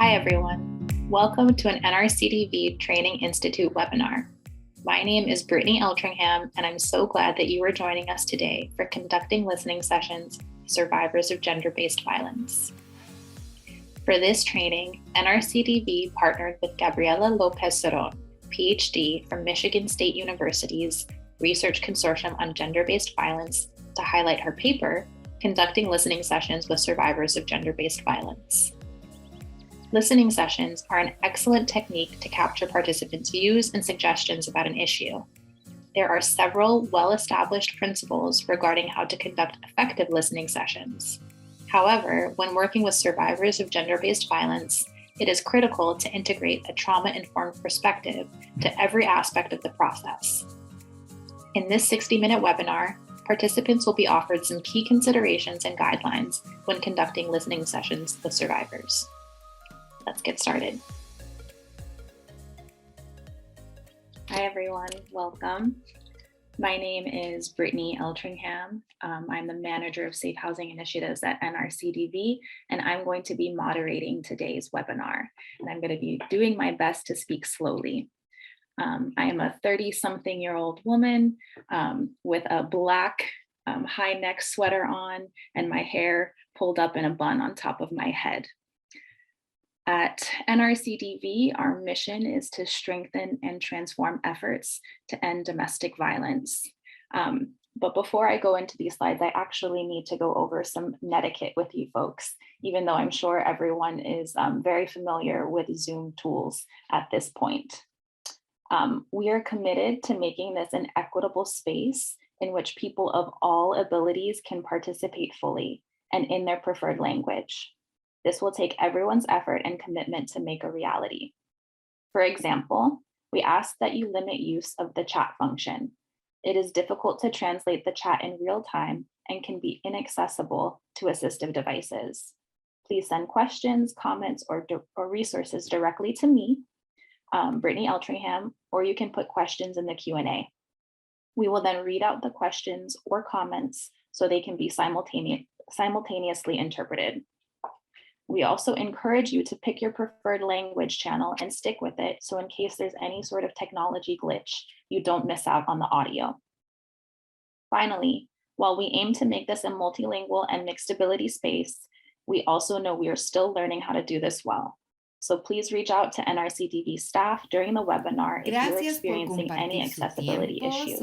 Hi everyone, welcome to an NRCDV Training Institute webinar. My name is Brittany Eltringham, and I'm so glad that you are joining us today for conducting listening sessions for survivors of gender-based violence. For this training, NRCDV partnered with Gabriela López-Zerón, PhD from Michigan State University's Research Consortium on Gender-Based Violence, to highlight her paper, Conducting Listening Sessions with Survivors of Gender-Based Violence. Listening sessions are an excellent technique to capture participants' views and suggestions about an issue. There are several well-established principles regarding how to conduct effective listening sessions. However, when working with survivors of gender-based violence, it is critical to integrate a trauma-informed perspective to every aspect of the process. In this 60-minute webinar, participants will be offered some key considerations and guidelines when conducting listening sessions with survivors. Let's get started. Hi everyone, welcome. My name is Brittany Eltringham. I'm the Manager of Safe Housing Initiatives at NRCDV, and I'm going to be moderating today's webinar. And I'm going to be doing my best to speak slowly. I am a 30-something-year-old woman with a black high neck sweater on and my hair pulled up in a bun on top of my head. At NRCDV, our mission is to strengthen and transform efforts to end domestic violence. But before I go into these slides, I actually need to go over some netiquette with you folks, even though I'm sure everyone is very familiar with Zoom tools at this point. We are committed to making this an equitable space in which people of all abilities can participate fully and in their preferred language. This will take everyone's effort and commitment to make a reality. For example, we ask that you limit use of the chat function. It is difficult to translate the chat in real time and can be inaccessible to assistive devices. Please send questions, comments, or resources directly to me, Brittany Eltringham, or you can put questions in the Q&A. We will then read out the questions or comments so they can be simultaneously interpreted. We also encourage you to pick your preferred language channel and stick with it, so in case there's any sort of technology glitch, you don't miss out on the audio. Finally, while we aim to make this a multilingual and mixed ability space, we also know we are still learning how to do this well. So please reach out to NRCDV staff during the webinar if you're experiencing any accessibility issues.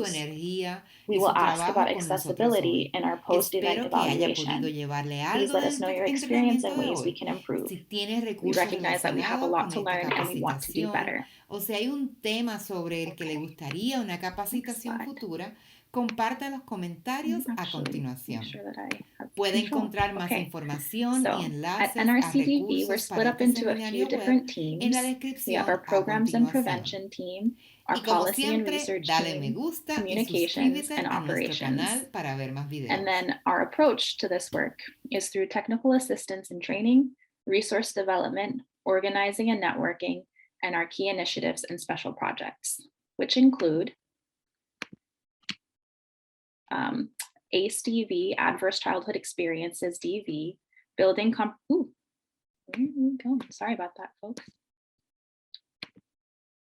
We will ask about accessibility in our post-event evaluation. Please let us know your experience and ways we can improve. We recognize that we have a lot to learn and we want to do better. O si hay un tema sobre el que le gustaría una capacitación futura, comparta los comentarios a continuación. Puede encontrar más información y enlaces a recursos para este seminario web en la descripción a continuación. Y como siempre, dale me gusta y suscríbete a nuestro canal para ver más videos. And then our approach to this work is through technical assistance and training, resource development, organizing and networking, and our key initiatives and special projects, which include ACE DV, Adverse Childhood Experiences DV, building sorry about that, folks.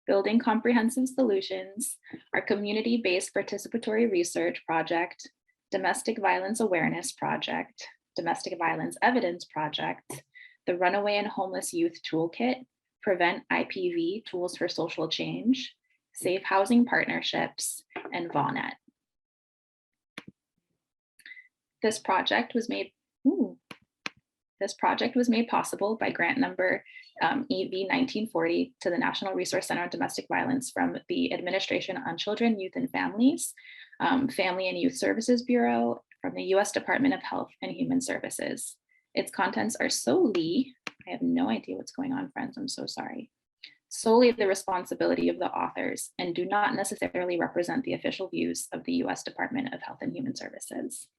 Building comprehensive solutions, our community-based participatory research project, domestic violence awareness project, domestic violence evidence project, the Runaway and Homeless Youth Toolkit, Prevent IPV Tools for Social Change, Safe Housing Partnerships, and VAWNet. This project was made possible by grant number EV 1940 to the National Resource Center on Domestic Violence from the Administration on Children, Youth, and Families, Family and Youth Services Bureau, from the U.S. Department of Health and Human Services. Its contents are solely, I have no idea what's going on, friends, I'm so sorry, solely the responsibility of the authors and do not necessarily represent the official views of the U.S. Department of Health and Human Services.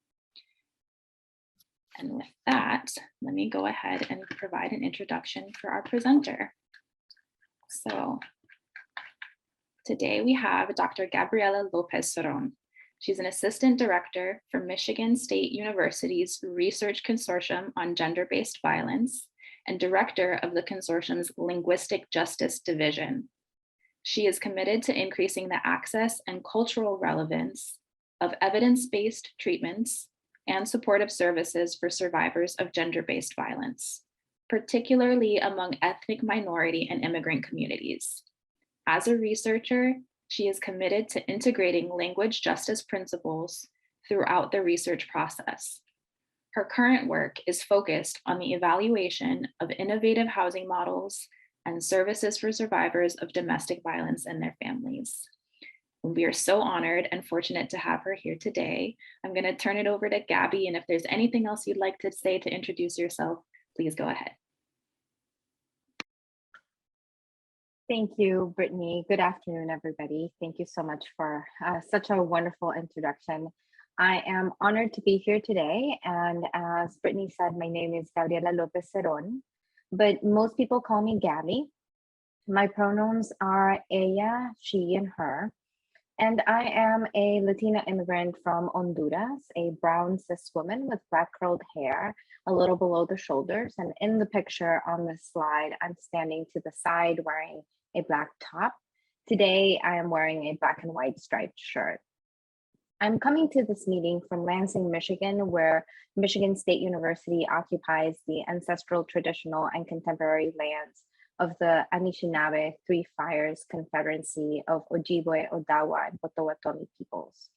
And with that, let me go ahead and provide an introduction for our presenter. So today we have Dr. Gabriela López-Zerón. She's an assistant director for Michigan State University's Research Consortium on Gender-Based Violence and director of the consortium's Linguistic Justice Division. She is committed to increasing the access and cultural relevance of evidence-based treatments and supportive services for survivors of gender-based violence, particularly among ethnic minority and immigrant communities. As a researcher, she is committed to integrating language justice principles throughout the research process. Her current work is focused on the evaluation of innovative housing models and services for survivors of domestic violence and their families. We are so honored and fortunate to have her here today. I'm going to turn it over to Gabby, and if there's anything else you'd like to say to introduce yourself, please go ahead. Thank you, Brittany. Good afternoon, everybody. Thank you so much for such a wonderful introduction. I am honored to be here today, and as Brittany said, my name is Gabriela López-Zerón, but most people call me Gabby. My pronouns are ella, she, and her. And I am a Latina immigrant from Honduras, a brown cis woman with black curled hair, a little below the shoulders. And in the picture on this slide, I'm standing to the side wearing a black top. Today, I am wearing a black and white striped shirt. I'm coming to this meeting from Lansing, Michigan, where Michigan State University occupies the ancestral, traditional, and contemporary lands of the Anishinaabe Three Fires Confederacy of Ojibwe, Odawa, and Potawatomi peoples.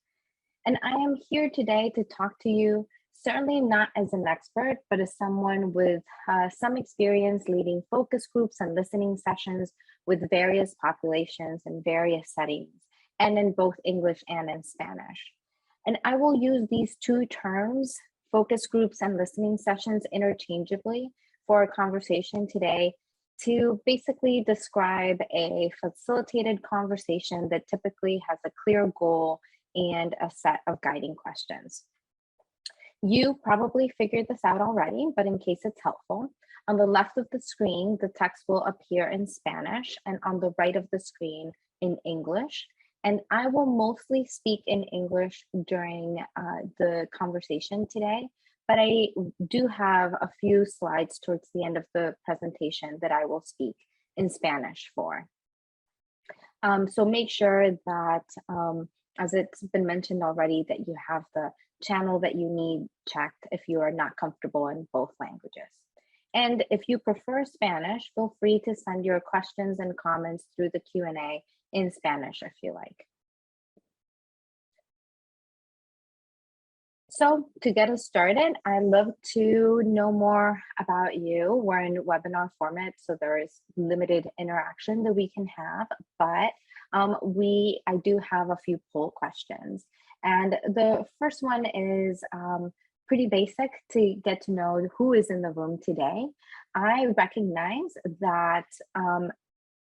And I am here today to talk to you, certainly not as an expert, but as someone with some experience leading focus groups and listening sessions with various populations in various settings, and in both English and in Spanish. And I will use these two terms, focus groups and listening sessions, interchangeably for a conversation today to basically describe a facilitated conversation that typically has a clear goal and a set of guiding questions. You probably figured this out already, but in case it's helpful, on the left of the screen, the text will appear in Spanish, and on the right of the screen in English. And I will mostly speak in English during the conversation today, but I do have a few slides towards the end of the presentation that I will speak in Spanish for. So make sure that, as it's been mentioned already, that you have the channel that you need checked if you are not comfortable in both languages. And if you prefer Spanish, feel free to send your questions and comments through the Q&A in Spanish if you like. So to get us started, I'd love to know more about you. We're in webinar format, so there is limited interaction that we can have, but I do have a few poll questions. And the first one is pretty basic to get to know who is in the room today. I recognize that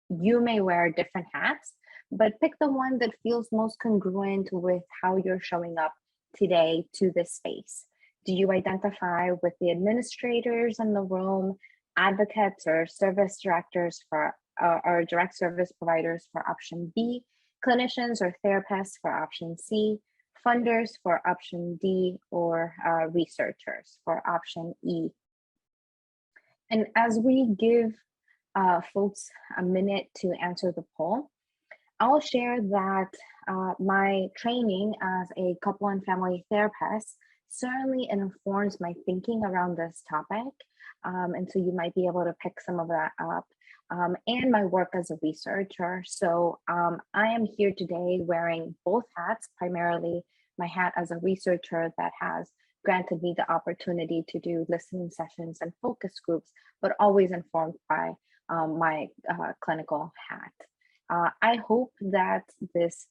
you may wear different hats, but pick the one that feels most congruent with how you're showing up today to this space. Do you identify with the administrators in the room, advocates or service directors for or direct service providers for option B, clinicians or therapists for option C, funders for option D, or researchers for option E? And as we give folks a minute to answer the poll, I'll share that my training as a couple and family therapist certainly informs my thinking around this topic. And so you might be able to pick some of that up, and my work as a researcher. So I am here today wearing both hats, primarily my hat as a researcher that has granted me the opportunity to do listening sessions and focus groups, but always informed by my clinical hat. I hope that this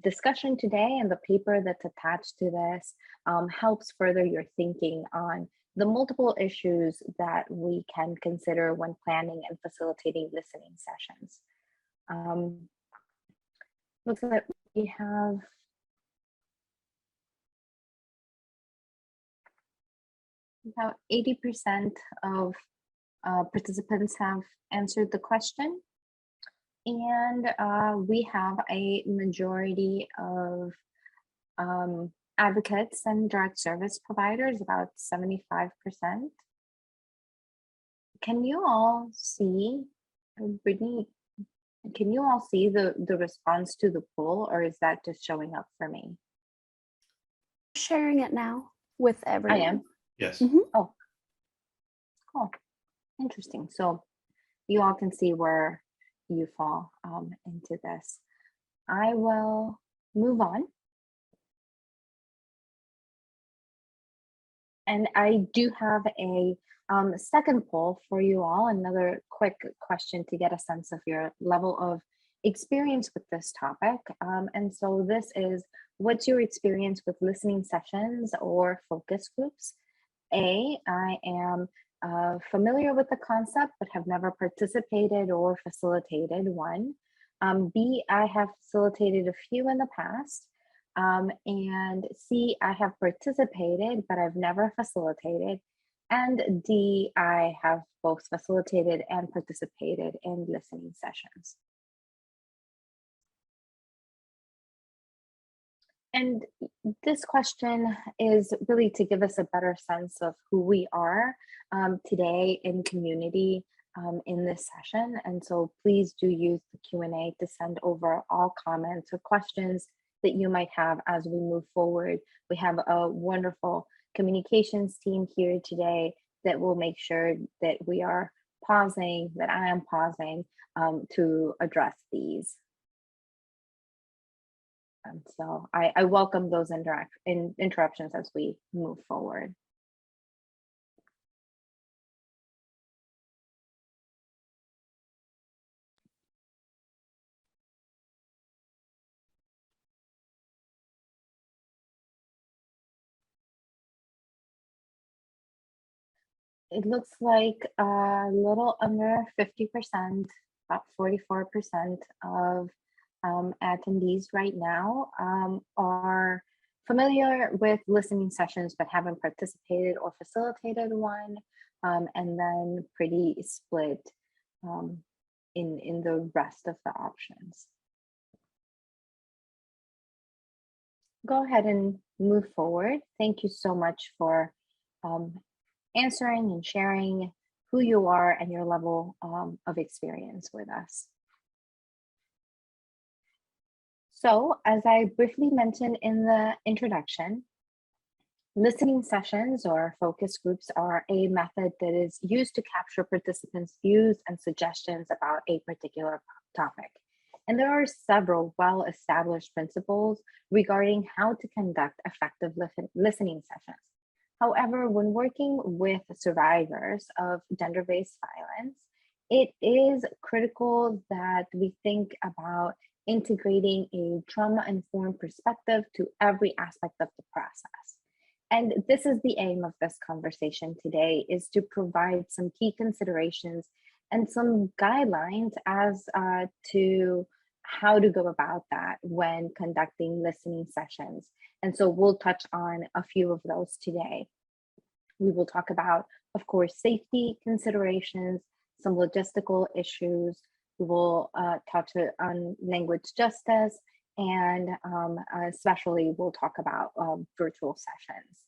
discussion today and the paper that's attached to this helps further your thinking on the multiple issues that we can consider when planning and facilitating listening sessions. Looks like we have about 80% of participants have answered the question. And we have a majority of advocates and direct service providers, about 75%. can you all see, Brittany, can you all see the response to the poll, or is that just showing up for me? Sharing it now with everyone. I am? Yes. Oh, cool. Interesting. So you all can see where you fall into this. I will move on. And I do have a second poll for you all, another quick question to get a sense of your level of experience with this topic. And so this is, what's your experience with listening sessions or focus groups? A, I am familiar with the concept, but have never participated or facilitated one. B, I have facilitated a few in the past. And C, I have participated, but I've never facilitated. And D, I have both facilitated and participated in listening sessions. And this question is really to give us a better sense of who we are today in community in this session. And so please do use the Q&A to send over all comments or questions that you might have as we move forward. We have a wonderful communications team here today that will make sure that we are pausing, that I am pausing to address these. And so I welcome those interruptions as we move forward. It looks like a little under 50%, about 44% of attendees right now are familiar with listening sessions but haven't participated or facilitated one, and then pretty split in the rest of the options. Go ahead and move forward. Thank you so much for answering and sharing who you are and your level of experience with us. So, as I briefly mentioned in the introduction, listening sessions or focus groups are a method that is used to capture participants' views and suggestions about a particular topic. And there are several well-established principles regarding how to conduct effective listening sessions. However, when working with survivors of gender-based violence, it is critical that we think about integrating a trauma-informed perspective to every aspect of the process. And this is the aim of this conversation today, is to provide some key considerations and some guidelines as to how to go about that when conducting listening sessions. And so we'll touch on a few of those today. We will talk about, of course, safety considerations, some logistical issues. We will touch on language justice, and especially we'll talk about virtual sessions.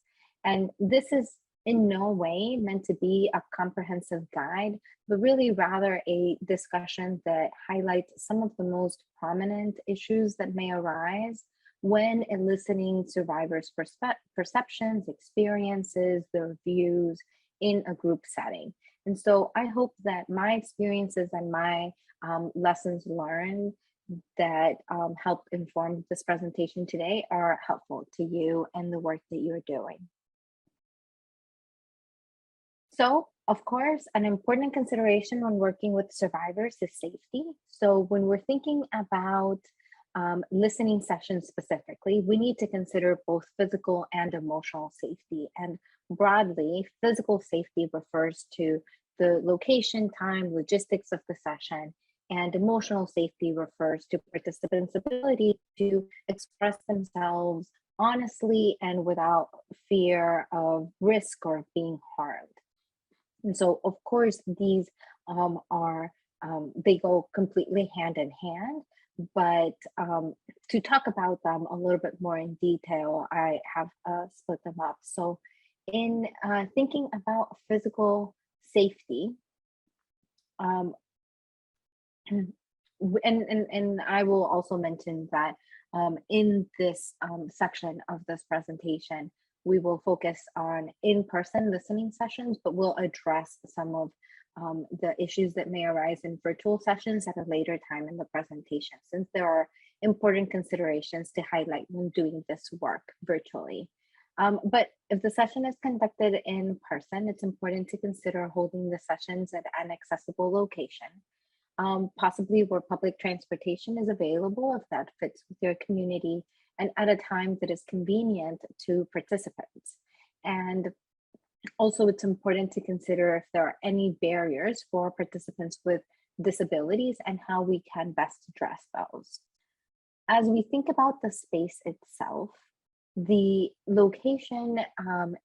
And this is in no way meant to be a comprehensive guide, but really rather a discussion that highlights some of the most prominent issues that may arise when eliciting survivors' perceptions, experiences, their views in a group setting. And so I hope that my experiences and my lessons learned that help inform this presentation today are helpful to you and the work that you're doing. So, of course, an important consideration when working with survivors is safety. So when we're thinking about listening sessions specifically, we need to consider both physical and emotional safety. And broadly, physical safety refers to the location, time, logistics of the session, and emotional safety refers to participants' ability to express themselves honestly and without fear of risk or being harmed. And so, of course, these they go completely hand in hand, but to talk about them a little bit more in detail, I have split them up. So in thinking about physical safety, And I will also mention that in this section of this presentation, we will focus on in-person listening sessions, but we'll address some of the issues that may arise in virtual sessions at a later time in the presentation, since there are important considerations to highlight when doing this work virtually. But if the session is conducted in person, it's important to consider holding the sessions at an accessible location, possibly where public transportation is available if that fits with your community, and at a time that is convenient to participants. And also, it's important to consider if there are any barriers for participants with disabilities and how we can best address those. As we think about the space itself, the location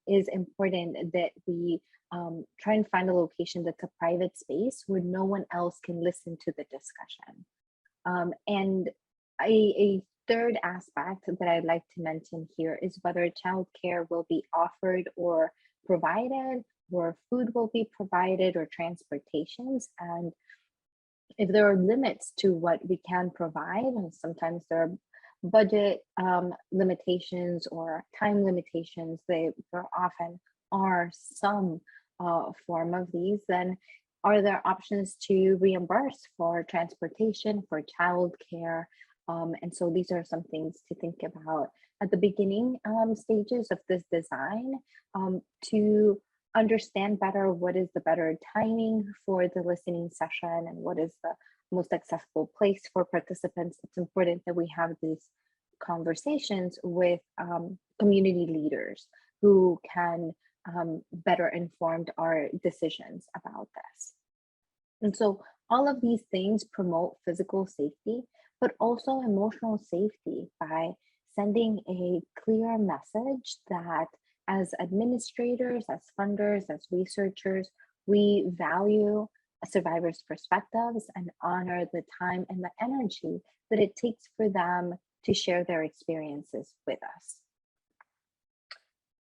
is important, that we try and find a location that's a private space where no one else can listen to the discussion. And a third aspect that I'd like to mention here is whether childcare will be offered or provided, or food will be provided, or transportations. And if there are limits to what we can provide, and sometimes there are budget limitations or time limitations, there often are some form of these, then are there options to reimburse for transportation, for childcare? And so these are some things to think about at the beginning stages of this design, to understand better what is the better timing for the listening session and what is the most accessible place for participants. It's important that we have these conversations with community leaders who can better inform our decisions about this. And so all of these things promote physical safety, but also emotional safety by sending a clear message that as administrators, as funders, as researchers, we value survivors' perspectives and honor the time and the energy that it takes for them to share their experiences with us.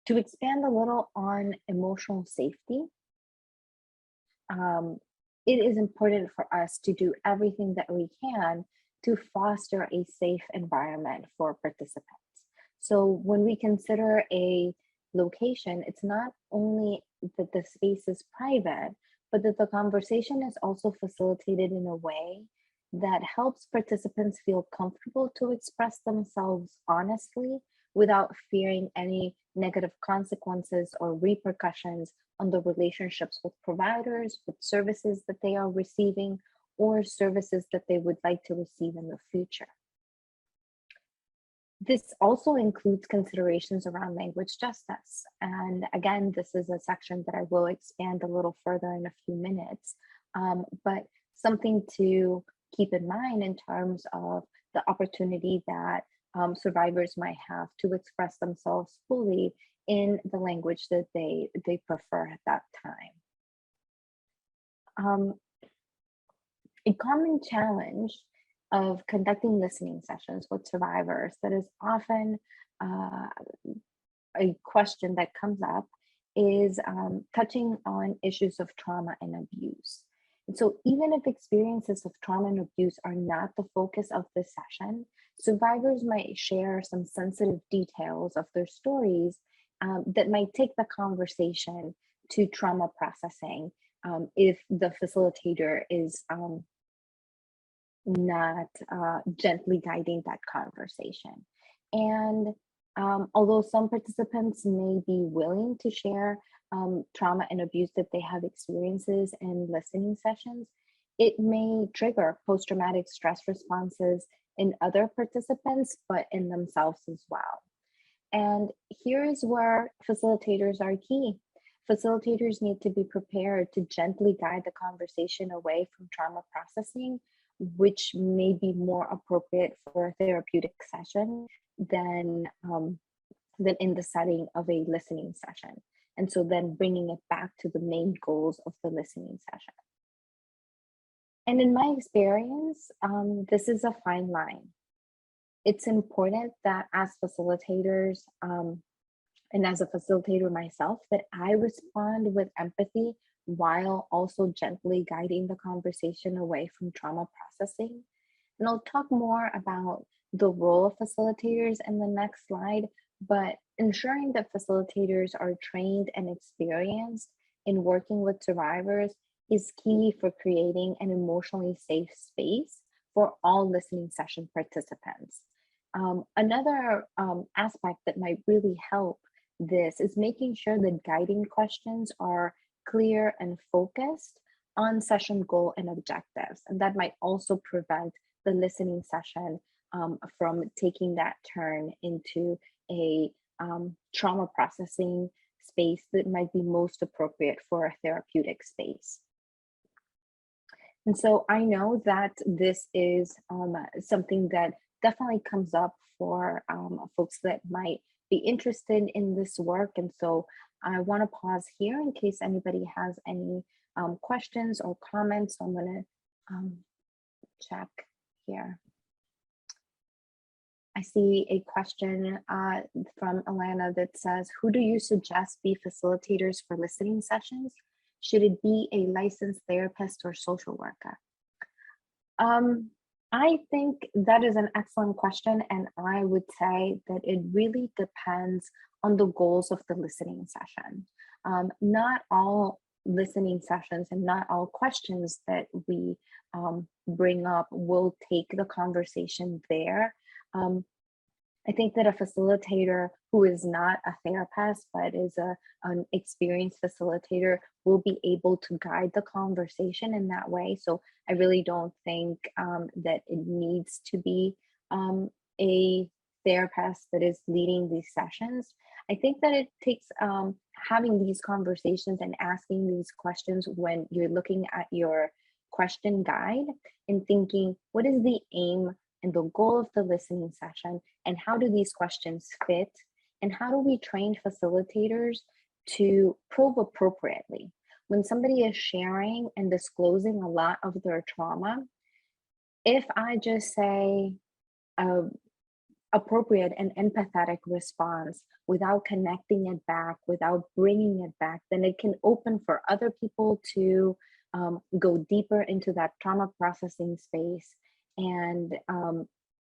To expand a little on emotional safety, it is important for us to do everything that we can to foster a safe environment for participants. So when we consider a location, it's not only that the space is private, but that the conversation is also facilitated in a way that helps participants feel comfortable to express themselves honestly without fearing any negative consequences or repercussions on the relationships with providers, with services that they are receiving, or services that they would like to receive in the future. This also includes considerations around language justice. And again, this is a section that I will expand a little further in a few minutes, but something to keep in mind in terms of the opportunity that survivors might have to express themselves fully in the language that they prefer at that time. A common challenge of conducting listening sessions with survivors that is often a question that comes up is touching on issues of trauma and abuse. And so even if experiences of trauma and abuse are not the focus of this session, survivors might share some sensitive details of their stories that might take the conversation to trauma processing if the facilitator is not gently guiding that conversation. And although some participants may be willing to share trauma and abuse that they have experiences in listening sessions, it may trigger post-traumatic stress responses in other participants, but in themselves as well. And here is where facilitators are key. Facilitators need to be prepared to gently guide the conversation away from trauma processing, which may be more appropriate for a therapeutic session than in the setting of a listening session. And so then bringing it back to the main goals of the listening session. And in my experience, this is a fine line. It's important that as facilitators, and as a facilitator myself, that I respond with empathy while also gently guiding the conversation away from trauma processing. And I'll talk more about the role of facilitators in the next slide, but ensuring that facilitators are trained and experienced in working with survivors is key for creating an emotionally safe space for all listening session participants. Another aspect that might really help this is making sure that guiding questions are clear and focused on session goal and objectives. And that might also prevent the listening session from taking that turn into a trauma processing space that might be most appropriate for a therapeutic space. And so I know that this is something that definitely comes up for folks that might be interested in this work. And so I want to pause here in case anybody has any questions or comments. So I'm going to check here. I see a question from Alana that says, who do you suggest be facilitators for listening sessions? Should it be a licensed therapist or social worker? I think that is an excellent question. And I would say that it really depends on the goals of the listening session. Not all listening sessions and not all questions that we bring up will take the conversation there. I think that a facilitator who is not a therapist, but is an experienced facilitator will be able to guide the conversation in that way. So I really don't think that it needs to be a therapist that is leading these sessions. I think that it takes having these conversations and asking these questions when you're looking at your question guide and thinking, what is the aim and the goal of the listening session, and how do these questions fit, and how do we train facilitators to probe appropriately? When somebody is sharing and disclosing a lot of their trauma, if I just say appropriate and empathetic response without connecting it back, without bringing it back, then it can open for other people to go deeper into that trauma processing space. And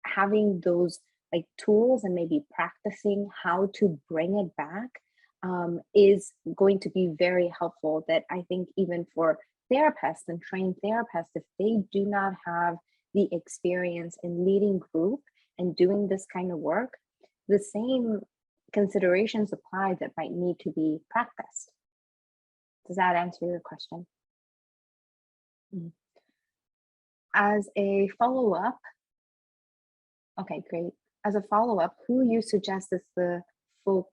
having those like tools and maybe practicing how to bring it back is going to be very helpful. That I think even for therapists and trained therapists, if they do not have the experience in leading group and doing this kind of work, the same considerations apply that might need to be practiced. Does that answer your question? As a follow-up, okay, great. As a follow-up, who you suggest is the who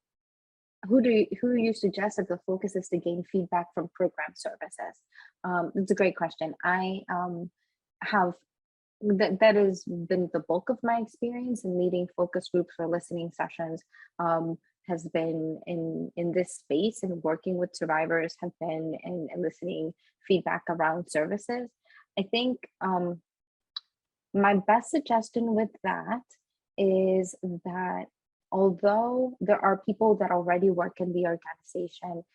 you suggest that the focus is to gain feedback from program services? It's a great question. I have that has been the bulk of my experience in leading focus groups for listening sessions. Has been in this space, and working with survivors, have been in listening feedback around services. I think my best suggestion with that is that although there are people that already work in the organization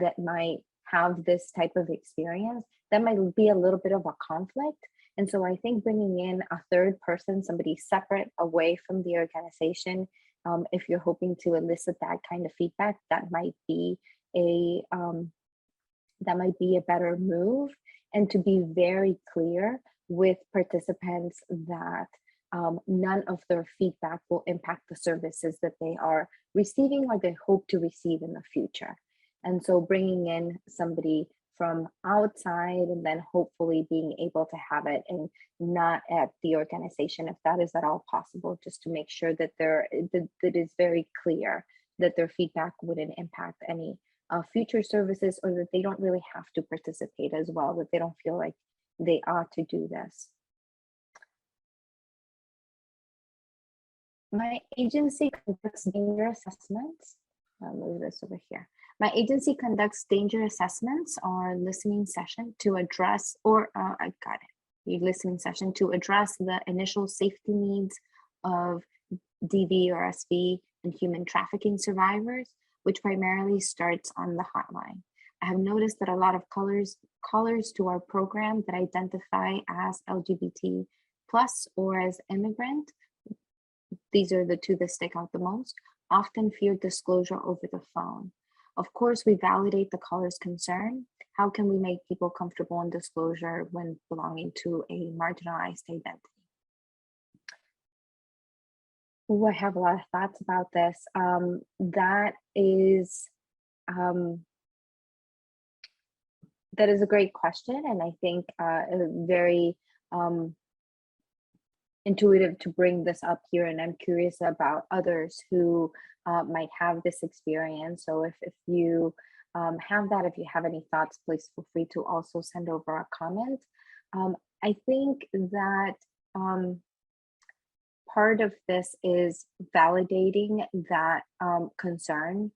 that might have this type of experience, that might be a little bit of a conflict. And so I think bringing in a third person, somebody separate away from the organization, if you're hoping to elicit that kind of feedback, that might be a better move. And to be very clear with participants that none of their feedback will impact the services that they are receiving or they hope to receive in the future. And so bringing in somebody from outside and then hopefully being able to have it and not at the organization, if that is at all possible, just to make sure that that is very clear that their feedback wouldn't impact any future services, or that they don't really have to participate as well, that they don't feel like they ought to do this. My agency conducts danger assessments. I'll move this over here. My agency conducts danger assessments or listening session to address, listening session to address the initial safety needs of DV or SV and human trafficking survivors, which primarily starts on the hotline. I have noticed that a lot of callers to our program that identify as LGBT plus or as immigrant, these are the two that stick out the most, often fear disclosure over the phone. Of course, we validate the caller's concern. How can we make people comfortable in disclosure when belonging to a marginalized identity? Ooh, I have a lot of thoughts about this. That is a great question, and I think very intuitive to bring this up here, and I'm curious about others who might have this experience. So if you have that, if you have any thoughts, please feel free to also send over a comment. I think that part of this is validating that concern.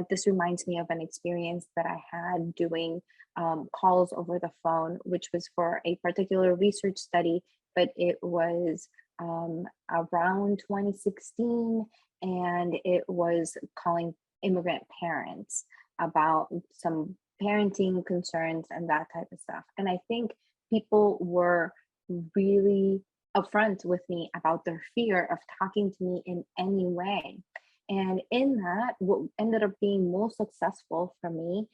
This reminds me of an experience that I had doing calls over the phone, which was for a particular research study, but it was around 2016, and it was calling immigrant parents about some parenting concerns and that type of stuff. And I think people were really upfront with me about their fear of talking to me in any way. And in that, what ended up being most successful for me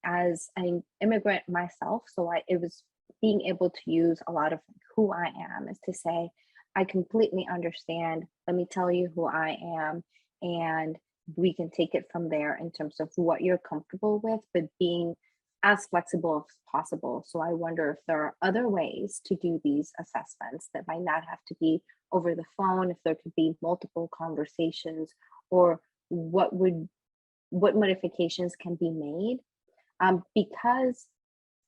as an immigrant myself, so it was being able to use a lot of who I am, is to say, I completely understand. Let me tell you who I am, and we can take it from there in terms of what you're comfortable with, but being as flexible as possible. So I wonder if there are other ways to do these assessments that might not have to be over the phone, if there could be multiple conversations, or what modifications can be made, because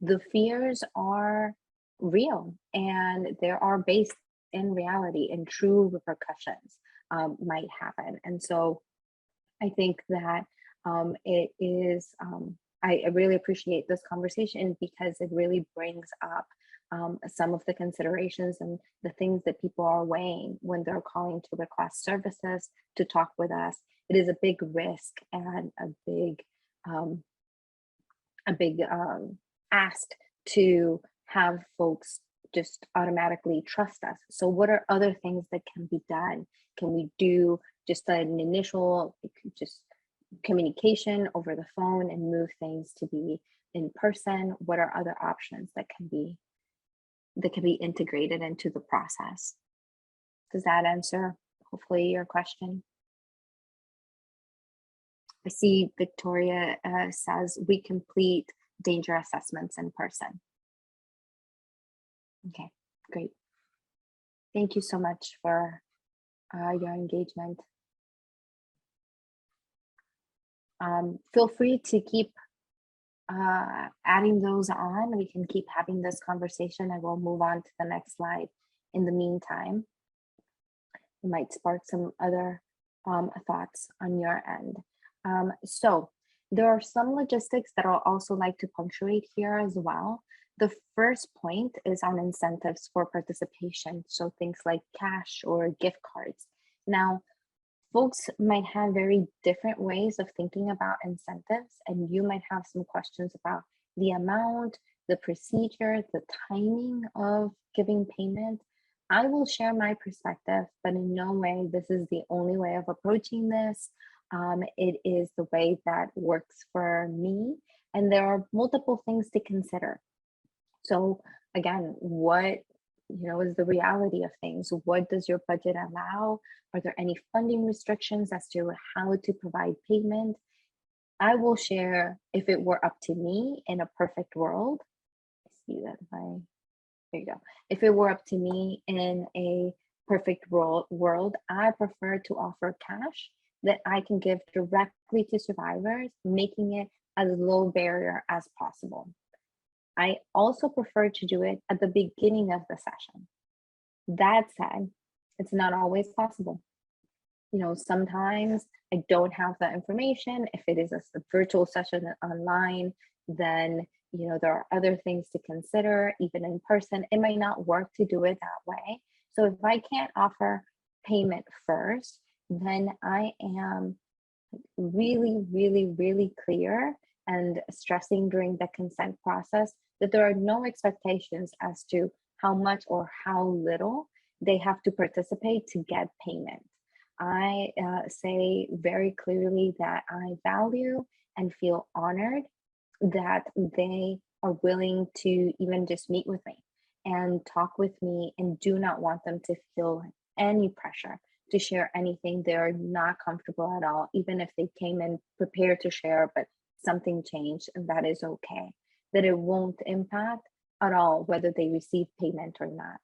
the fears are real and there are based in reality, and true repercussions might happen. And so I think that it is, I really appreciate this conversation because it really brings up some of the considerations and the things that people are weighing when they're calling to request services, to talk with us. It is a big risk and a big ask to have folks just automatically trust us. So what are other things that can be done? Can we do just an initial just communication over the phone and move things to be in person? What are other options that can be integrated into the process? Does that answer, hopefully, your question? I see Victoria says we complete danger assessments in person. Okay, great. Thank you so much for your engagement. Feel free to keep adding those on. We can keep having this conversation, and we'll move on to the next slide. In the meantime, it might spark some other thoughts on your end. So there are some logistics that I'll also like to punctuate here as well. The first point is on incentives for participation. So things like cash or gift cards. Now, folks might have very different ways of thinking about incentives, and you might have some questions about the amount, the procedure, the timing of giving payment. I will share my perspective, but in no way this is the only way of approaching this. It is the way that works for me, and there are multiple things to consider. So again, what is the reality of things? What does your budget allow? Are there any funding restrictions as to how to provide payment? I will share, if it were up to me in a perfect world, I see that there you go. If it were up to me in a perfect world, I prefer to offer cash that I can give directly to survivors, making it as low barrier as possible. I also prefer to do it at the beginning of the session. That said, it's not always possible. Sometimes I don't have that information. If it is a virtual session online, then there are other things to consider. Even in person, it might not work to do it that way. So if I can't offer payment first, then I am really, really, really clear and stressing during the consent process that there are no expectations as to how much or how little they have to participate to get payment. I say very clearly that I value and feel honored that they are willing to even just meet with me and talk with me, and do not want them to feel any pressure to share anything they're not comfortable at all, even if they came in prepared to share, but something changed, and that is okay. That it won't impact at all whether they receive payment or not.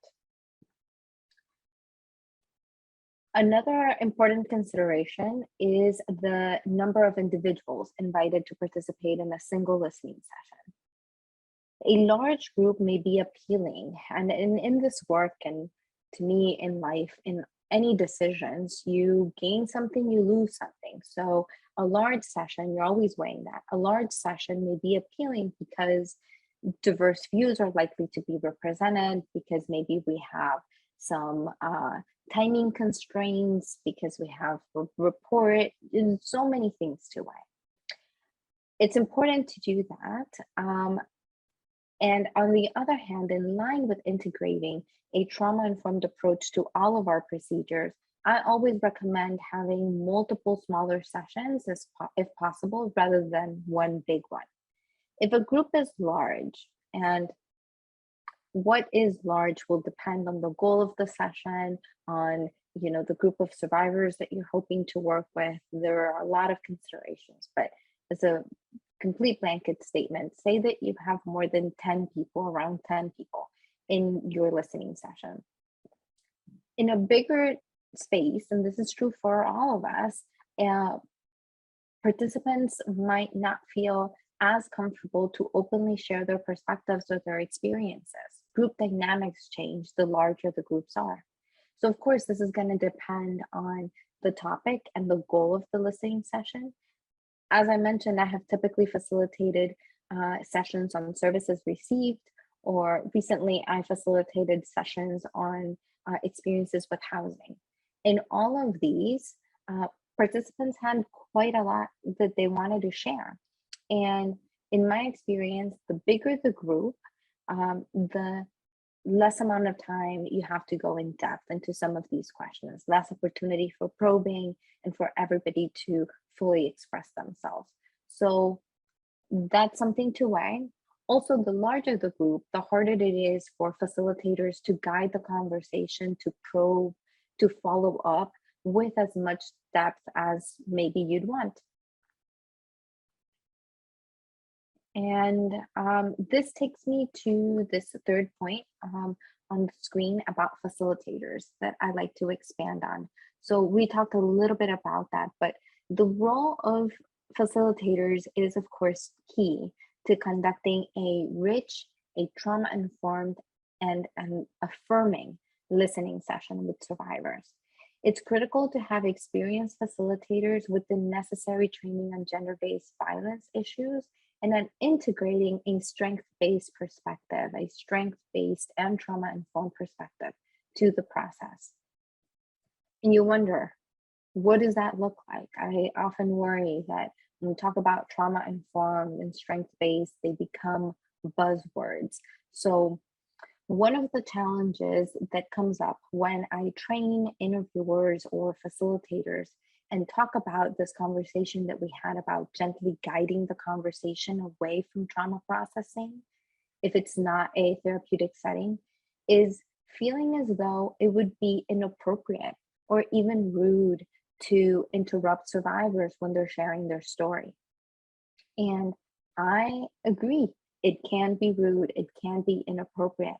Another important consideration is the number of individuals invited to participate in a single listening session. A large group may be appealing, and in this work, and to me in life, in any decisions, you gain something, you lose something. So a large session, you're always weighing that. A large session may be appealing because diverse views are likely to be represented, because maybe we have some timing constraints, because we have a report, and so many things to weigh. It's important to do that. And on the other hand, in line with integrating a trauma-informed approach to all of our procedures, I always recommend having multiple smaller sessions if possible, rather than one big one. If a group is large, and what is large will depend on the goal of the session, on the group of survivors that you're hoping to work with. There are a lot of considerations, but as a complete blanket statement, say that you have more than 10 people, around 10 people in your listening session. In a bigger space, and this is true for all of us, participants might not feel as comfortable to openly share their perspectives or their experiences. Group dynamics change the larger the groups are. So of course, this is going to depend on the topic and the goal of the listening session. As I mentioned, I have typically facilitated sessions on services received, or recently I facilitated sessions on experiences with housing. In all of these, participants had quite a lot that they wanted to share. And in my experience, the bigger the group, the less amount of time you have to go in depth into some of these questions, less opportunity for probing and for everybody to fully express themselves. So that's something to weigh. Also, the larger the group, the harder it is for facilitators to guide the conversation, to probe, to follow up with as much depth as maybe you'd want. And this takes me to this third point on the screen about facilitators that I like to expand on. So we talked a little bit about that, but the role of facilitators is, of course, key to conducting a rich, a trauma-informed, and an affirming listening session with survivors. It's critical to have experienced facilitators with the necessary training on gender-based violence issues, and then integrating a strength-based perspective, a strength-based and trauma-informed perspective to the process. And you wonder, what does that look like? I often worry that when we talk about trauma-informed and strength-based, they become buzzwords. So one of the challenges that comes up when I train interviewers or facilitators and talk about this conversation that we had about gently guiding the conversation away from trauma processing, if it's not a therapeutic setting, is feeling as though it would be inappropriate or even rude to interrupt survivors when they're sharing their story. And I agree, it can be rude, it can be inappropriate.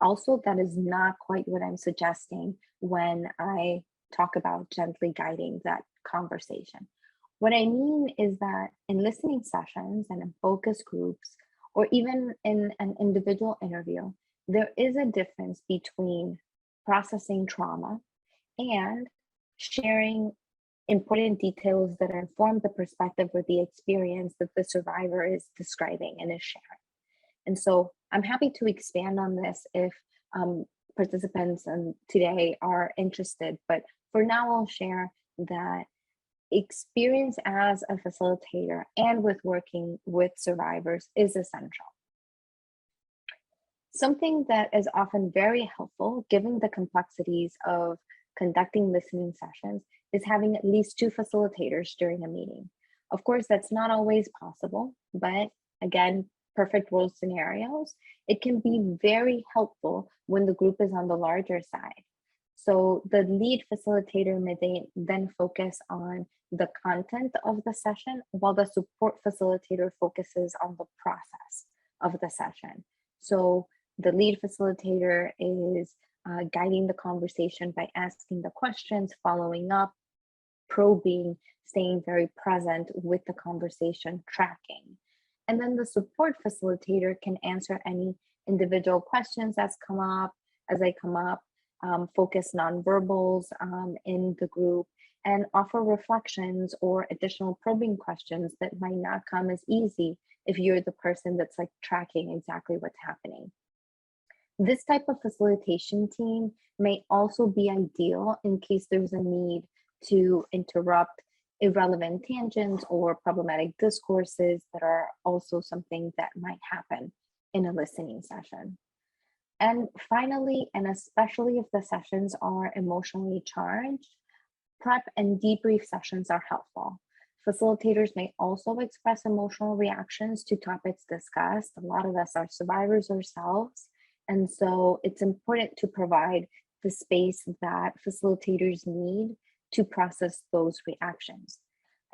Also, that is not quite what I'm suggesting when I talk about gently guiding that conversation. What I mean is that in listening sessions and in focus groups, or even in an individual interview, there is a difference between processing trauma and sharing important details that inform the perspective or the experience that the survivor is describing and is sharing. And so I'm happy to expand on this if participants today are interested, but for now I'll share that experience as a facilitator and with working with survivors is essential. Something that is often very helpful, given the complexities of conducting listening sessions, is having at least 2 facilitators during a meeting. Of course, that's not always possible, but again, perfect world scenarios, it can be very helpful when the group is on the larger side. So the lead facilitator may then focus on the content of the session, while the support facilitator focuses on the process of the session. So the lead facilitator is guiding the conversation by asking the questions, following up, probing, staying very present with the conversation, tracking. And then the support facilitator can answer any individual questions as they come up, focus nonverbals in the group, and offer reflections or additional probing questions that might not come as easy if you're the person that's like tracking exactly what's happening. This type of facilitation team may also be ideal in case there's a need to interrupt irrelevant tangents or problematic discourses that are also something that might happen in a listening session. And finally, and especially if the sessions are emotionally charged, prep and debrief sessions are helpful. Facilitators may also express emotional reactions to topics discussed. A lot of us are survivors ourselves. And so it's important to provide the space that facilitators need to process those reactions.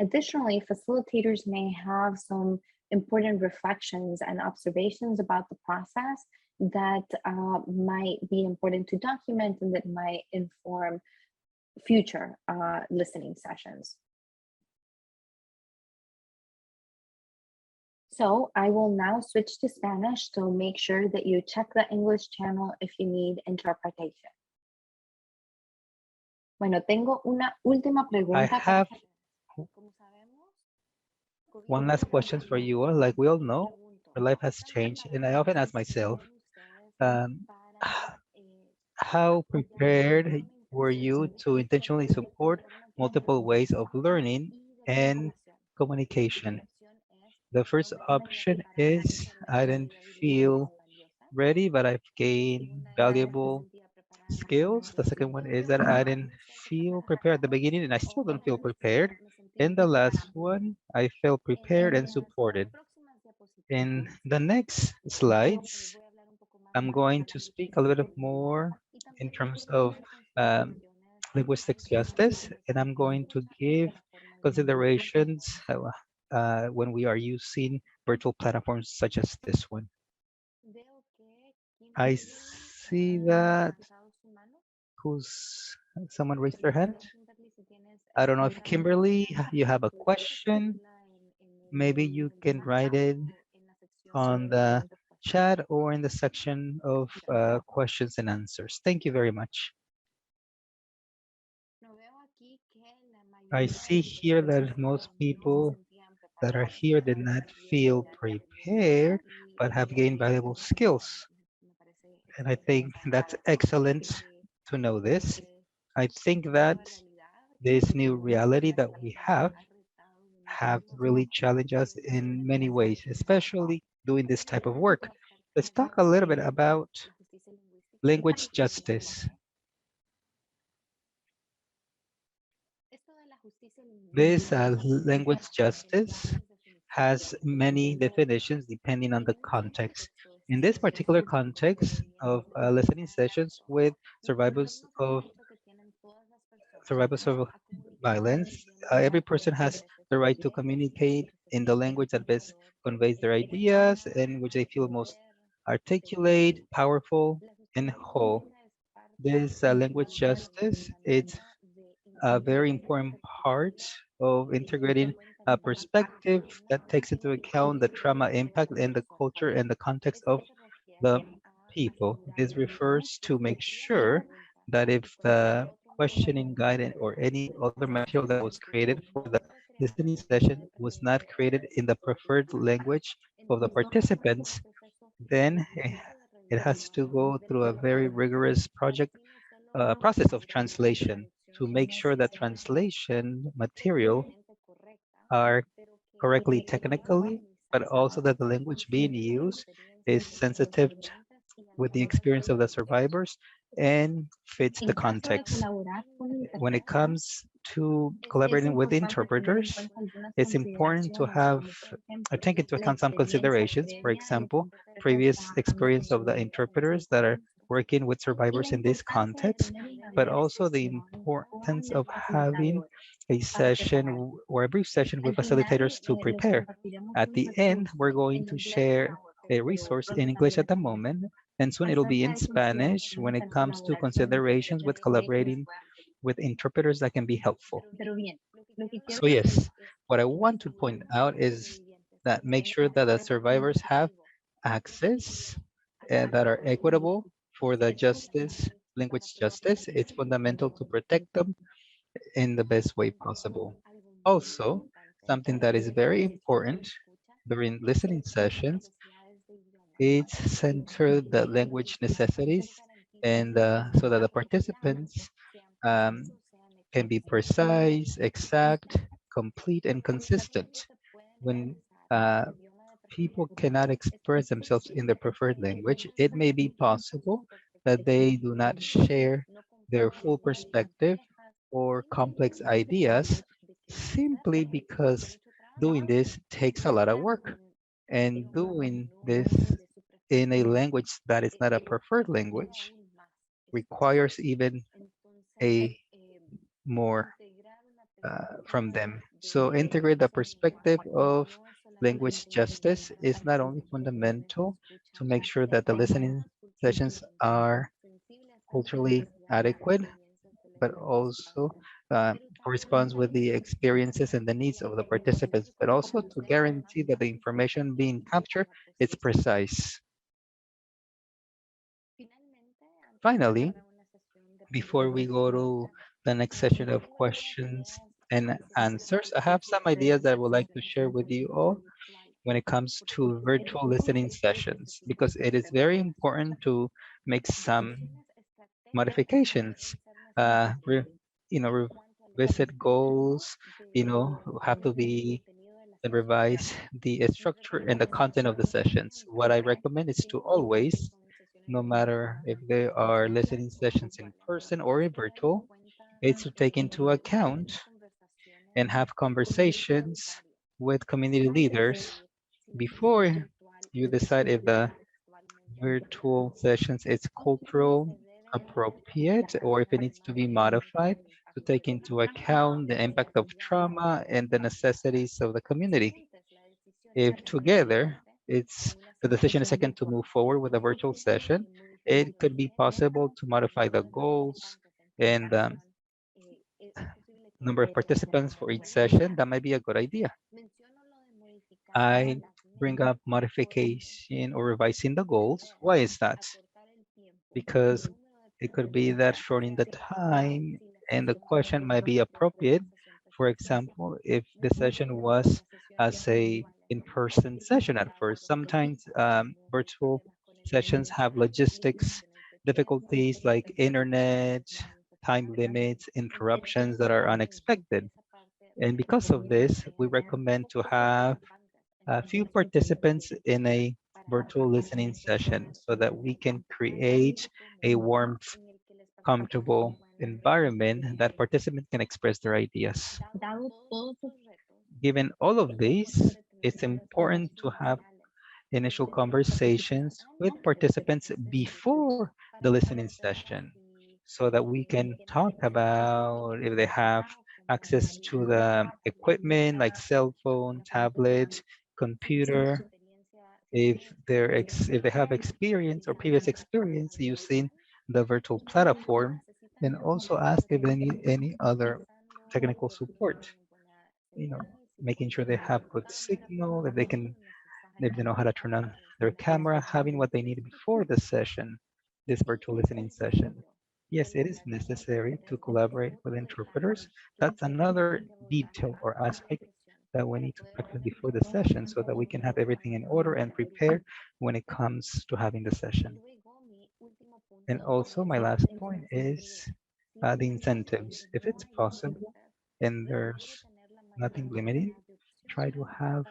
Additionally, facilitators may have some important reflections and observations about the process that might be important to document and that might inform future listening sessions. So I will now switch to Spanish, so make sure that you check the English channel if you need interpretation. Bueno, tengo una última pregunta. I have one last question for you all. Like we all know, our life has changed, and I often ask myself, how prepared were you to intentionally support multiple ways of learning and communication? The first option is I didn't feel ready, but I've gained valuable skills. The second one is that I didn't feel prepared at the beginning and I still don't feel prepared. And the last one, I felt prepared and supported. In the next slides, I'm going to speak a little bit more in terms of linguistics justice, and I'm going to give considerations when we are using virtual platforms such as this one. I see that someone raised their hand. I don't know if Kimberly, you have a question. Maybe you can write it on the chat or in the section of questions and answers. Thank you very much. I see here that most people that are here did not feel prepared, but have gained valuable skills. And I think that's excellent to know this. I think that this new reality that we have really challenged us in many ways, especially doing this type of work. Let's talk a little bit about language justice. This language justice has many definitions depending on the context. In this particular context of listening sessions with survivors of violence, every person has the right to communicate in the language that best conveys their ideas and which they feel most articulate, powerful, and whole. This language justice, it's a very important part of integrating a perspective that takes into account the trauma impact and the culture and the context of the people. This refers to make sure that if the questioning guide or any other material that was created for the listening session was not created in the preferred language of the participants, then it has to go through a very rigorous process of translation. to make sure that translation material are correctly technically, but also that the language being used is sensitive with the experience of the survivors and fits the context. When it comes to collaborating with interpreters, it's important to have take into account some considerations. For example, previous experience of the interpreters that are working with survivors in this context, but also the importance of having a session or a brief session with facilitators to prepare. At the end, we're going to share a resource in English at the moment, and soon it'll be in Spanish when it comes to considerations with collaborating with interpreters that can be helpful. So yes, what I want to point out is that make sure that the survivors have access that are equitable for the justice, language justice. It's fundamental to protect them in the best way possible. Also, something that is very important during listening sessions, it's center the language necessities and so that the participants um, can be precise, exact, complete, and consistent. When people cannot express themselves in their preferred language, it may be possible that they do not share their full perspective or complex ideas simply because doing this takes a lot of work. And doing this in a language that is not a preferred language requires even a more from them. So integrate the perspective of language justice is not only fundamental to make sure that the listening sessions are culturally adequate, but also corresponds with the experiences and the needs of the participants, but also to guarantee that the information being captured is precise. Finally, before we go to the next session of questions and answers, I have some ideas that I would like to share with you all when it comes to virtual listening sessions, because it is very important to make some modifications. Uh, re, revisit goals, have to be and revise the structure and the content of the sessions. What I recommend is to always, no matter if they are listening sessions in person or in virtual, is to take into account and have conversations with community leaders before you decide if the virtual sessions is cultural appropriate or if it needs to be modified to take into account the impact of trauma and the necessities of the community. If together it's the decision is taken to move forward with a virtual session, it could be possible to modify the goals and number of participants for each session. That might be a good idea. I bring up modification or revising the goals. Why is that? Because it could be that shortening the time and the question might be appropriate. For example, if the session was as a in-person session at first, sometimes virtual sessions have logistics difficulties like internet, time limits, interruptions that are unexpected. And because of this, we recommend to have a few participants in a virtual listening session so that we can create a warm, comfortable environment that participants can express their ideas. Given all of these, it's important to have initial conversations with participants before the listening session so that we can talk about if they have access to the equipment like cell phone, tablet, computer, if they have experience or previous experience using the virtual platform, and also ask if they need any other technical support, you know, making sure they have good signal, if they know how to turn on their camera, having what they need before the session, this virtual listening session. Yes, it is necessary to collaborate with interpreters. That's another detail or aspect that we need to practice before the session so that we can have everything in order and prepared when it comes to having the session. And also my last point is the incentives. If it's possible and there's nothing limiting, try to have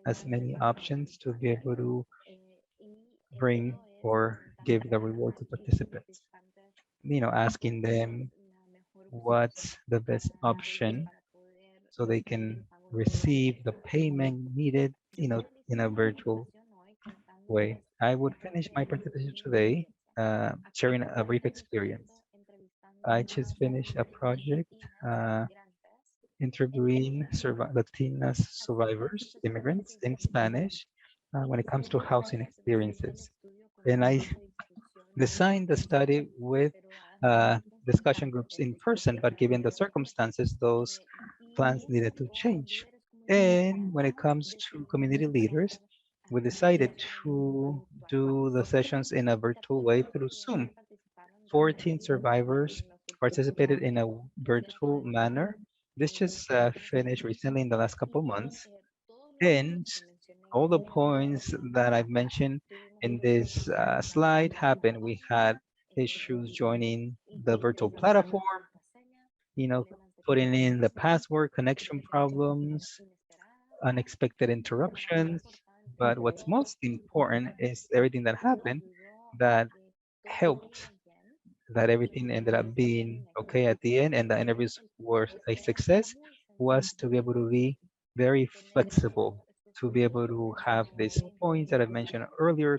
as many options to be able to bring or give the reward to participants. Asking them what's the best option so they can receive the payment needed, in a virtual way. I would finish my presentation today sharing a brief experience. I just finished a project interviewing Latinas survivors, immigrants in Spanish, when it comes to housing experiences. And I designed the study with discussion groups in person, but given the circumstances, those plans needed to change. And when it comes to community leaders, we decided to do the sessions in a virtual way through Zoom. 14 survivors participated in a virtual manner. This just finished recently in the last couple months. And all the points that I've mentioned in this slide happened. We had issues joining the virtual platform, you know, putting in the password, connection problems, unexpected interruptions. But what's most important is everything that happened that helped, that everything ended up being okay at the end and the interviews were a success, was to be able to be very flexible, to be able to have these points that I mentioned earlier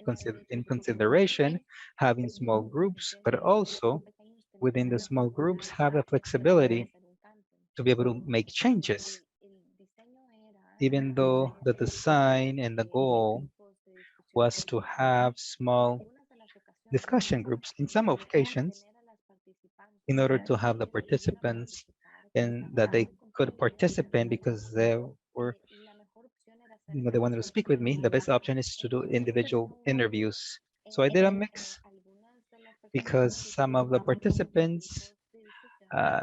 in consideration, having small groups, but also within the small groups have the flexibility to be able to make changes, even though the design and the goal was to have small discussion groups. In some occasions, in order to have the participants and that they could participate because they wanted to speak with me, the best option is to do individual interviews. So I did a mix because some of the participants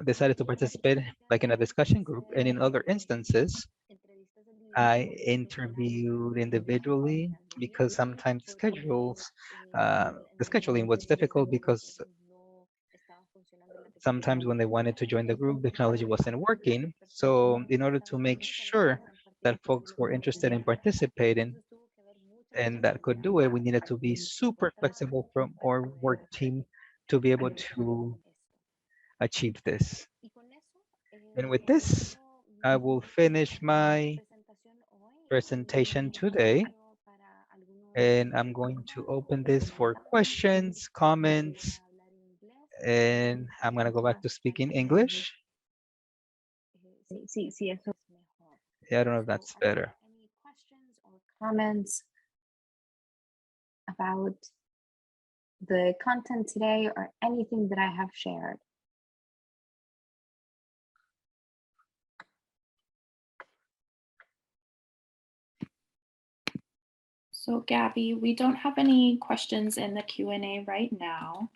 decided to participate like in a discussion group, and in other instances, I interviewed individually because sometimes the scheduling was difficult because sometimes when they wanted to join the group, the technology wasn't working. So in order to make sure that folks were interested in participating and that could do it, we needed to be super flexible from our work team to be able to achieve this. And with this, I will finish my presentation today. And I'm going to open this for questions, comments, and I'm going to go back to speaking English. Yeah, I don't know if that's better. Any questions or comments about the content today or anything that I have shared? So Gabby, we don't have any questions in the Q&A right now,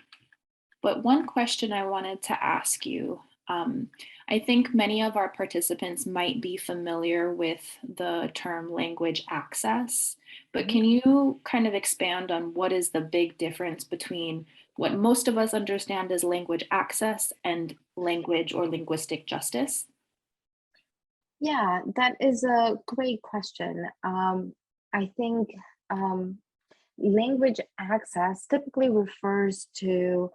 but one question I wanted to ask you, I think many of our participants might be familiar with the term language access, but can you kind of expand on what is the big difference between what most of us understand as language access and language or linguistic justice? Yeah, that is a great question. I think language access typically refers to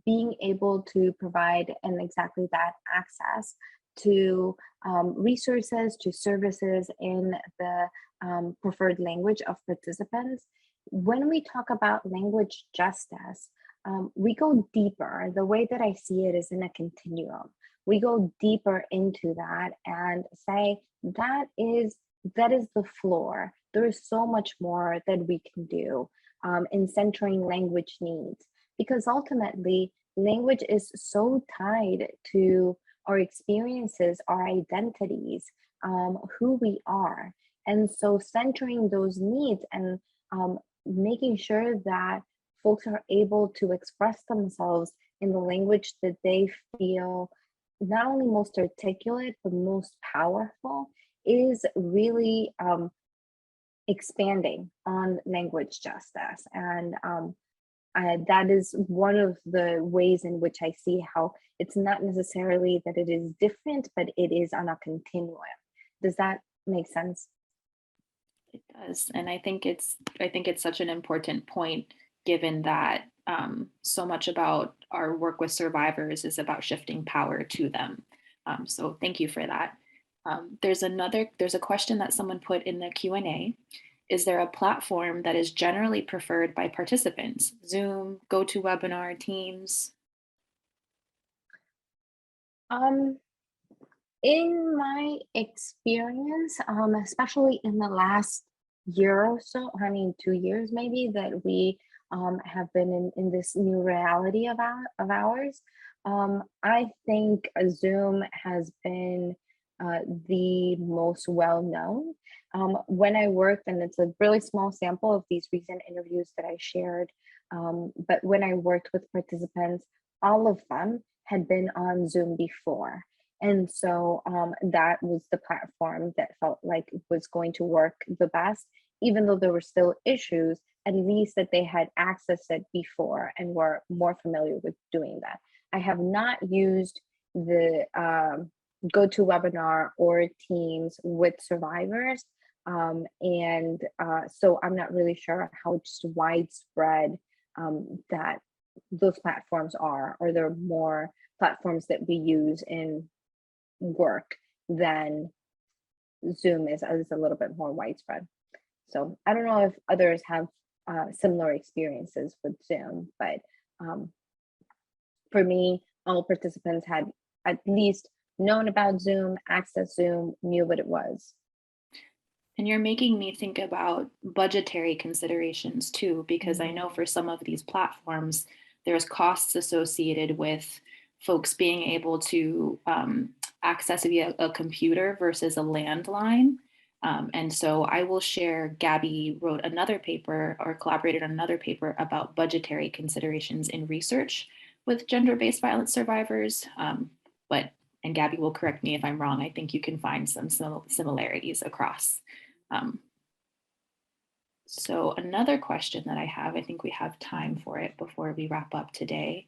being able to provide and exactly that access to resources, to services in the preferred language of participants. When we talk about language justice, we go deeper. The way that I see it is in a continuum. We go deeper into that and say that is the floor. There is so much more that we can do in centering language needs, because ultimately language is so tied to our experiences, our identities, who we are. And so centering those needs and making sure that folks are able to express themselves in the language that they feel not only most articulate, but most powerful is really expanding on language justice. And that is one of the ways in which I see how it's not necessarily that it is different, but it is on a continuum. Does that make sense? It does, and I think it's such an important point, given that so much about our work with survivors is about shifting power to them. So thank you for that. There's a question that someone put in the Q&A. Is there a platform that is generally preferred by participants? Zoom, GoToWebinar, Teams? In my experience, especially in the last year or so, 2 years maybe, that we have been in this new reality of ours, I think Zoom has been the most well-known. When I worked, and it's a really small sample of these recent interviews that I shared, but when I worked with participants, all of them had been on Zoom before. And so that was the platform that felt like it was going to work the best, even though there were still issues, at least that they had accessed it before and were more familiar with doing that. I have not used the GoToWebinar or Teams with survivors. So I'm not really sure how just widespread that those platforms are, or there are more platforms that we use in work than Zoom is a little bit more widespread. So I don't know if others have similar experiences with Zoom, but for me, all participants had at least known about Zoom, accessed Zoom, knew what it was. And you're making me think about budgetary considerations too, because I know for some of these platforms, there's costs associated with folks being able to access via a computer versus a landline. And so I will share, Gabby wrote another paper or collaborated on another paper about budgetary considerations in research with gender-based violence survivors. And Gabby will correct me if I'm wrong, I think you can find some similarities across. So another question that I have, I think we have time for it before we wrap up today.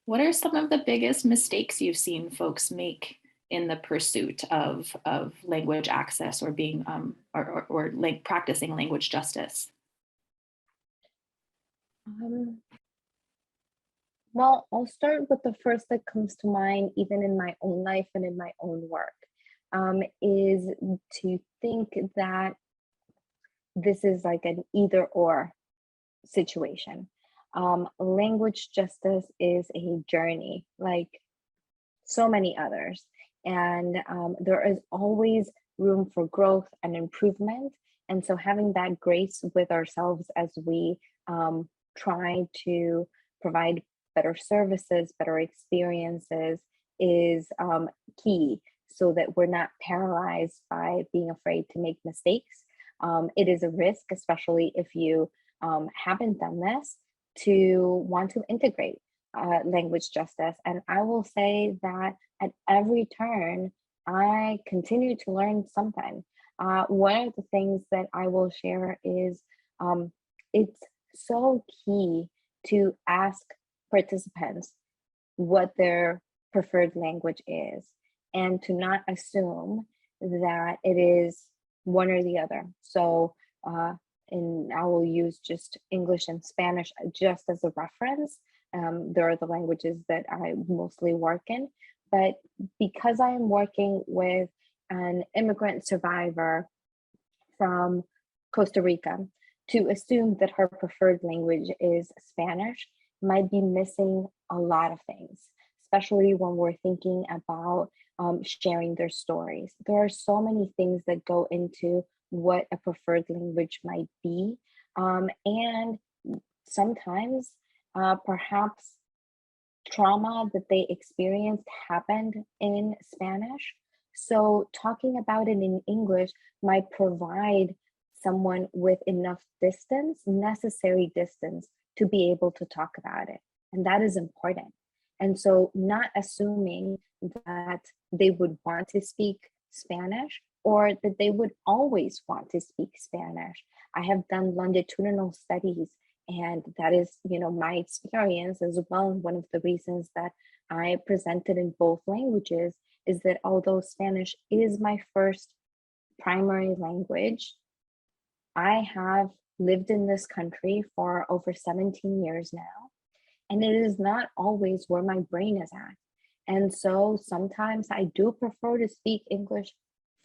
What are some of the biggest mistakes you've seen folks make in the pursuit of language access or being or practicing language justice? Well, I'll start with the first that comes to mind, even in my own life and in my own work, is to think that this is like an either or situation. Language justice is a journey, like so many others. And there is always room for growth and improvement. And so having that grace with ourselves as we try to provide better services, better experiences is key, so that we're not paralyzed by being afraid to make mistakes. It is a risk, especially if you haven't done this, to want to integrate language justice. And I will say that at every turn, I continue to learn something. One of the things that I will share is it's so key to ask participants what their preferred language is, and to not assume that it is one or the other. So, and I will use just English and Spanish just as a reference. There are the languages that I mostly work in, but because I am working with an immigrant survivor from Costa Rica, to assume that her preferred language is Spanish might be missing a lot of things, especially when we're thinking about sharing their stories. There are so many things that go into what a preferred language might be. And sometimes perhaps trauma that they experienced happened in Spanish. So talking about it in English might provide someone with enough distance, necessary distance, to be able to talk about it. And that is important. And so not assuming that they would want to speak Spanish or that they would always want to speak Spanish. I have done longitudinal studies And that is, my experience as well. And one of the reasons that I presented in both languages is that although Spanish is my first primary language, I have lived in this country for over 17 years now, and it is not always where my brain is at. And so sometimes I do prefer to speak English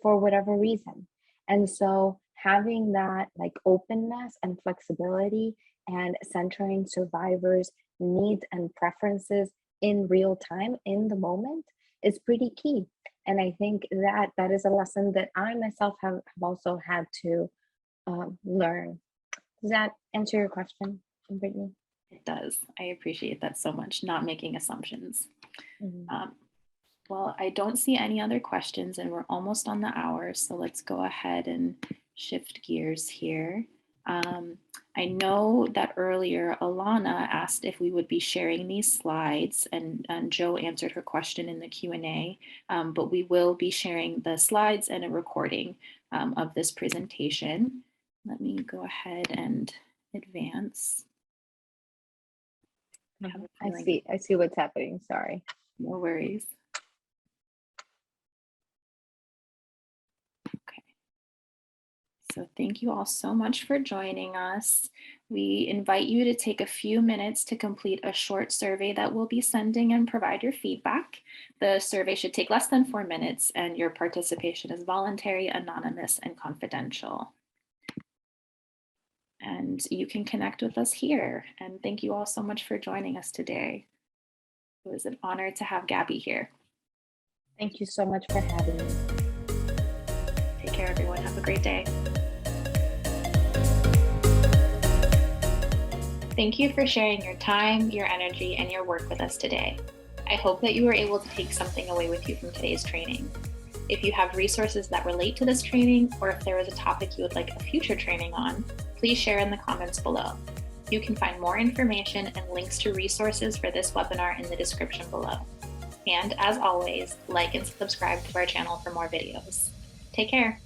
for whatever reason. And so having that like openness and flexibility and centering survivors' needs and preferences in real time, in the moment, is pretty key. And I think that that is a lesson that I myself have also had to learn. Does that answer your question, Brittany? It does. I appreciate that so much, not making assumptions. Well, I don't see any other questions and we're almost on the hour. So let's go ahead and shift gears here. I know that earlier Alana asked if we would be sharing these slides, and Joe answered her question in the Q&A, but we will be sharing the slides and a recording of this presentation. Let me go ahead and advance. I see what's happening, sorry. No worries. Okay. So thank you all so much for joining us. We invite you to take a few minutes to complete a short survey that we'll be sending and provide your feedback. The survey should take less than 4 minutes and your participation is voluntary, anonymous, and confidential. And you can connect with us here. And thank you all so much for joining us today. It was an honor to have Gabby here. Thank you so much for having me. Take care, everyone. Have a great day. Thank you for sharing your time, your energy, and your work with us today. I hope that you were able to take something away with you from today's training. If you have resources that relate to this training, or if there is a topic you would like a future training on, please share in the comments below. You can find more information and links to resources for this webinar in the description below. And as always, like and subscribe to our channel for more videos. Take care.